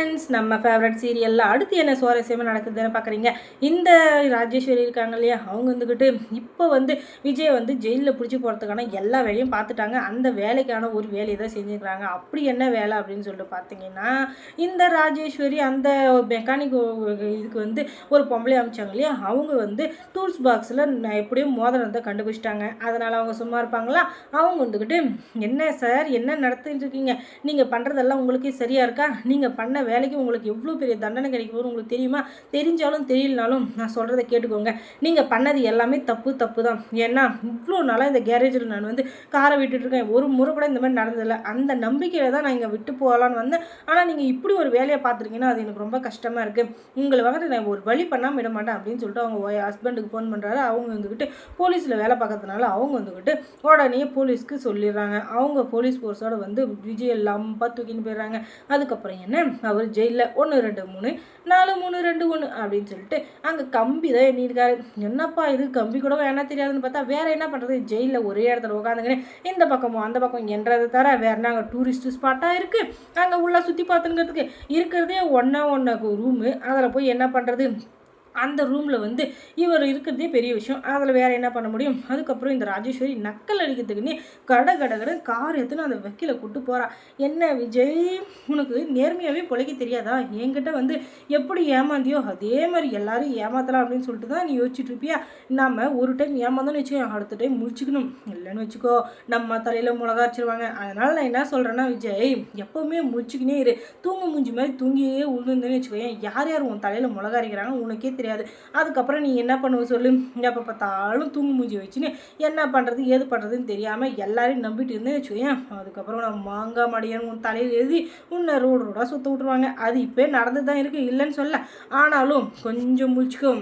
Friends, நம்ம favourite சீரியலில் அடுத்து என்ன சுவாரஸ்யமாக நடக்குதுன்னு பார்க்குறீங்க. இந்த ராஜேஸ்வரி இருக்காங்க இல்லையா, அவங்க வந்துக்கிட்டு இப்போ விஜய் ஜெயிலில் பிடிச்சி போகிறதுக்கான எல்லா வேலையும் பார்த்துட்டாங்க. அந்த வேலைக்கான ஒரு வேலையை தான் செஞ்சுக்கிறாங்க. அப்படி என்ன வேலை அப்படின்னு சொல்லிட்டு பார்த்தீங்கன்னா, இந்த ராஜேஸ்வரி அந்த மெக்கானிக் இதுக்கு ஒரு பொம்பளை அமைச்சாங்க இல்லையா, அவங்க டூல்ஸ் பாக்ஸில் எப்படியும் மோதிரத்தை கண்டுபிடிச்சிட்டாங்க. அதனால் அவங்க சும்மா இருப்பாங்களா? அவங்க வந்துக்கிட்டு, என்ன சார் என்ன நடத்திட்டு இருக்கீங்க, நீங்கள் பண்ணுறதெல்லாம் உங்களுக்கே சரியாக இருக்கா, நீங்கள் பண்ண வேலைக்கு உங்களுக்கு எவ்வளோ பெரிய தண்டனை கிடைக்க போகுது உங்களுக்கு தெரியுமா? தெரிஞ்சாலும் தெரியலனாலும் நான் சொல்கிறத கேட்டுக்கோங்க. நீங்கள் பண்ணது எல்லாமே தப்பு தான். ஏன்னா இவ்வளோ நாளாக இந்த கேரேஜில் நான் காரை விட்டுட்டுருக்கேன். ஒரு முறை கூட இந்த மாதிரி நடந்ததில்லை. அந்த நம்பிக்கையில் தான் நான் இங்கே விட்டு போகலான்னு வந்தேன். ஆனால் நீங்கள் இப்படி ஒரு வேலையை பார்த்துருக்கீங்கன்னா அது எனக்கு ரொம்ப கஷ்டமாக இருக்குது. உங்களை நான் ஒரு வழி பண்ணாமல் விட மாட்டேன் அப்படின்னு சொல்லிட்டு அவங்க ஹஸ்பண்டுக்கு ஃபோன் பண்ணுறாரு. அவங்க போலீஸில் வேலை பார்க்கறதுனால அவங்க உடனே போலீஸ்க்கு சொல்லிடுறாங்க. அவங்க போலீஸ் ஃபோர்ஸோட விஜய் லம்பா தூக்கின்னு போயிடுறாங்க. அதுக்கப்புறம் என்ன, அவர் ஜெயிலில் 1 2 3 4 3 2 1 அப்படின்னு சொல்லிட்டு அங்கே கம்பி தான் எண்ணிருக்காரு. என்னப்பா இது, கம்பி கூட வேணா தெரியாதுன்னு பார்த்தா வேற என்ன பண்ணுறது, ஜெயிலில் ஒரே இடத்துல உட்காந்துங்கன்னு இந்த பக்கமும் அந்த பக்கம் என்றதை தர வேற நாங்கள் டூரிஸ்ட் ஸ்பாட்டாக இருக்குது. அங்கே உள்ள சுற்றி பார்த்துங்கிறதுக்கு இருக்கிறதே ஒன்று ரூமு. அதில் போய் என்ன பண்ணுறது, அந்த ரூமில் இவர் இருக்கிறதே பெரிய விஷயம். அதில் வேறு என்ன பண்ண முடியும். அதுக்கப்புறம் இந்த ராஜேஸ்வரி நக்கல் அடிக்கிறதுக்குன்னே கடை கார் எடுத்துன்னு அந்த வக்கீலை கூட்டு போகிறா. என்ன விஜய், உனக்கு நேர்மையாகவே பிழைக்க தெரியாதா? என்கிட்ட எப்படி ஏமாந்தியோ அதே மாதிரி எல்லாரும் ஏமாத்தலாம் அப்படின்னு சொல்லிட்டு தான் நீ யோசிச்சுட்டு இருப்பியா? நாம் ஒரு டைம் ஏமாந்தோன்னு வச்சுக்கோ, அடுத்த டைம் முடிச்சுக்கணும். இல்லைன்னு வச்சுக்கோ நம்ம தலையில் மிளகா அரைச்சிருவாங்க. அதனால் நான் என்ன சொல்கிறேன்னா விஜய், எப்போவுமே முடிச்சுக்கினே இரு. தூங்கு மூஞ்சி மாதிரி தூங்கியே உழுந்துன்னு வச்சுக்கோ. யார் யார் உன் தலையில் மிளகா அரைக்கிறாங்க உனக்கே தெரியாது. அதுக்கப்புறம் நீ என்ன பண்ணுவ சொல்லு? எப்போ பார்த்தாலும் தூங்கு மூஞ்சி வச்சுன்னு என்ன பண்ணுறது ஏது பண்ணுறதுன்னு தெரியாமல் எல்லாரையும் நம்பிட்டு இருந்தேன்னு வச்சுக்கோயேன். அதுக்கப்புறம் நான் மாங்காய் மடியான்னு உன் தலையில் எழுதி உன்னை ரோடாக சுற்ற விட்ருவாங்க. அது இப்போ நடந்து தான் இருக்குது, இல்லைன்னு சொல்ல. ஆனாலும் கொஞ்சம் முழிச்சுக்கோ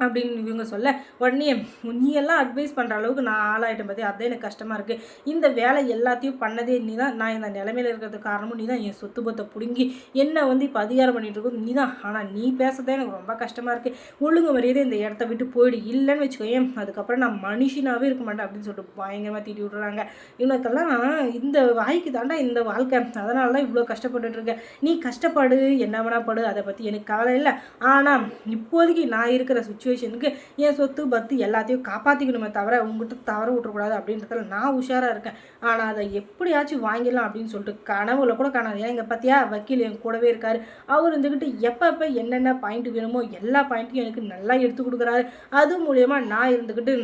அப்படின்னு இவங்க சொல்ல, உடனே நீ எல்லாம் அட்வைஸ் பண்ணுற அளவுக்கு நான் ஆளாயிட்டேன் பற்றி அதே எனக்கு கஷ்டமாக இருக்குது. இந்த வேலை எல்லாத்தையும் பண்ணதே நீ தான். நான் இந்த நிலைமையில் இருக்கிறதுக்கு காரணமும் நீ தான். என் சொத்து பத்தை பிடுங்கி என்ன இப்போ அதிகாரம் பண்ணிட்டு இருக்கோம் நீ தான். ஆனால் நீ பேசுறதே எனக்கு ரொம்ப கஷ்டமாக இருக்குது. ஒழுங்கு மரியாதை இந்த இடத்த விட்டு போயிடு, இல்லைன்னு வச்சுக்கோயேன் அதுக்கப்புறம் நான் மனுஷனாகவே இருக்க மாட்டேன் அப்படின்னு சொல்லிட்டு பயங்கரமாக தீட்டி விட்றாங்க. இவனுக்கெல்லாம் இந்த வாய்க்கு தாண்டா இந்த வாழ்க்கை, அதனால தான் இவ்வளோ கஷ்டப்பட்டுட்டு இருக்கேன். நீ கஷ்டப்படு, என்ன வேணா படு, அதை பற்றி எனக்கு கவலை இல்லை. ஆனால் இப்போதைக்கு நான் இருக்கிற சுச்சுவேஷனுக்கு என் சொத்து பத்து எல்லாத்தையும் காப்பாற்றிக்கணுமே தவிர உங்ககிட்ட தவற விட்டுறக்கூடாது அப்படின்றதுல நான் உஷாராக இருக்கேன். ஆனால் அதை எப்படியாச்சும் வாங்கிடலாம் அப்படின்னு சொல்லிட்டு கனவுல கூட காணாது. ஏன்னா இங்கே பார்த்தியா வக்கீல் என் கூடவே இருக்கார். அவர் இருந்துக்கிட்டு எப்போ என்னென்ன பாயிண்ட் வேணுமோ எல்லா பாயிண்ட்டையும் எனக்கு நல்லா எடுத்து கொடுக்குறாரு. அது மூலயமா நான் இருந்துக்கிட்டு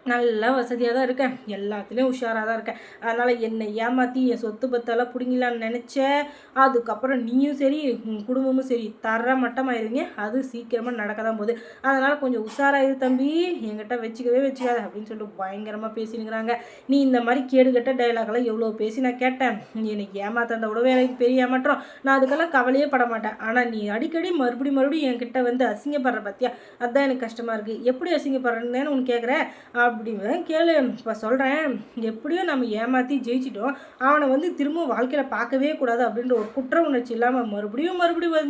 நல்லா வசதியாக தான் இருக்கேன், எல்லாத்துலேயும் உஷாராக தான் இருக்கேன். அதனால் என்னை ஏமாற்றி என் சொத்து பத்தெல்லாம் பிடிங்கலான்னு நினச்சேன். அதுக்கப்புறம் நீயும் சரி உன் குடும்பமும் சரி தர மட்டமாயிருங்க. அது சீக்கிரமாக நடக்க தான் போகுது. அதனால் கொஞ்சம் உஷாராயிரு தம்பி, என்கிட்ட வச்சுக்காத அப்படின்னு சொல்லிட்டு பயங்கரமாக பேசினுங்கிறாங்க. நீ இந்த மாதிரி கேடுகட்ட டைலாக்லாம் எவ்வளோ பேசி நான் கேட்டேன். நீ என்னை ஏமாத்தந்த விடவே எனக்கு பெரிய ஏமாற்றம். நான் அதுக்கெல்லாம் கவலையே பட மாட்டேன். ஆனால் நீ அடிக்கடி மறுபடியும் என்கிட்ட அசிங்கப்படுற பற்றியா, அதுதான் எனக்கு கஷ்டமாக இருக்குது. எப்படி அசிங்கப்படுறேன்னு உனக்கு கேட்குறேன் அப்படின்னு கேளு. இப்போ சொல்கிறேன், எப்படியோ நம்ம ஏமாற்றி ஜெயிச்சிட்டோம். அவனை திரும்ப வாழ்க்கையில் பார்க்கவே கூடாது அப்படின்ற ஒரு குற்ற உணர்ச்சி இல்லாமல் மறுபடியும்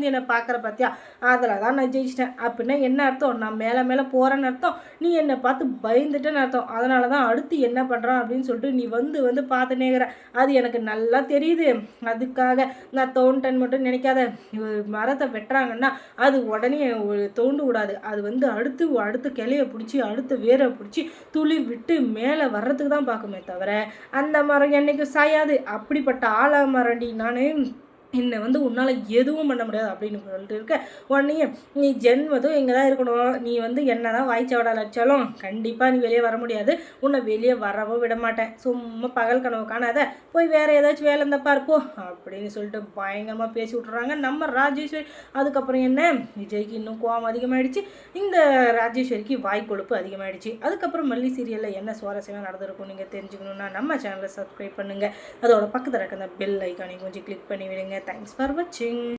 என்னை பார்க்குற பார்த்தியா, அதில் தான் நான் ஜெயிச்சிட்டேன். அப்படின்னா என்ன அர்த்தம், நான் மேலே போகிறேன்னு அர்த்தம். நீ என்னை பார்த்து பயந்துட்டேன்னு அர்த்தம். அதனால தான் அடுத்து என்ன பண்ணுறான் அப்படின்னு சொல்லிட்டு நீ பார்த்து நேர்கிற. அது எனக்கு நல்லா தெரியுது. அதுக்காக நான் தோண்டேன்னு மட்டும் நினைக்காத. மரத்தை வெட்டுறாங்கன்னா அது உடனே தோண்டு விடாது. அது அடுத்து கிளையை பிடிச்சி அடுத்த வேரை பிடிச்சி துளிர் விட்டு மேலே வர்றதுக்கு தான் பார்க்குமே தவிர அந்த மரம் என்னைக்கும் சாயாது. அப்படிப்பட்ட ஆலமரண்டி நான். என்னை உன்னால் எதுவும் பண்ண முடியாது அப்படின்னு சொல்லிட்டு இருக்க. உடனே நீ ஜென்மதும் இங்கே தான் இருக்கணும். நீ என்ன தான் வாய்ச்சவடால் அடித்தாலும் கண்டிப்பாக நீ வெளியே வர முடியாது. உன்னை வெளியே வரவும் விட மாட்டேன். சும்மா பகல் கனவு காணாத, போய் வேறு ஏதாச்சும் வேலை இருந்தால் பார்ப்போ அப்படின்னு சொல்லிட்டு பயங்கரமாக பேசி விட்றாங்க நம்ம ராஜேஸ்வரி. அதுக்கப்புறம் என்ன, விஜய்க்கு இன்னும் கோவம் அதிகமாகிடுச்சு, இந்த ராஜேஸ்வரிக்கு வாய்க்கொழுப்பு அதிகமாகிடுச்சு. அதுக்கப்புறம் மல்லி சீரியலில் என்ன சுவாரஸ்யமாக நடந்திருக்கும் நீங்கள் தெரிஞ்சுக்கணுன்னா நம்ம சேனலை சப்ஸ்கிரைப் பண்ணுங்கள். அதோட பக்கத்தில் இருக்க அந்த பெல் ஐக்கானை கொஞ்சம் கிளிக் பண்ணி விடுங்க. Thanks for watching.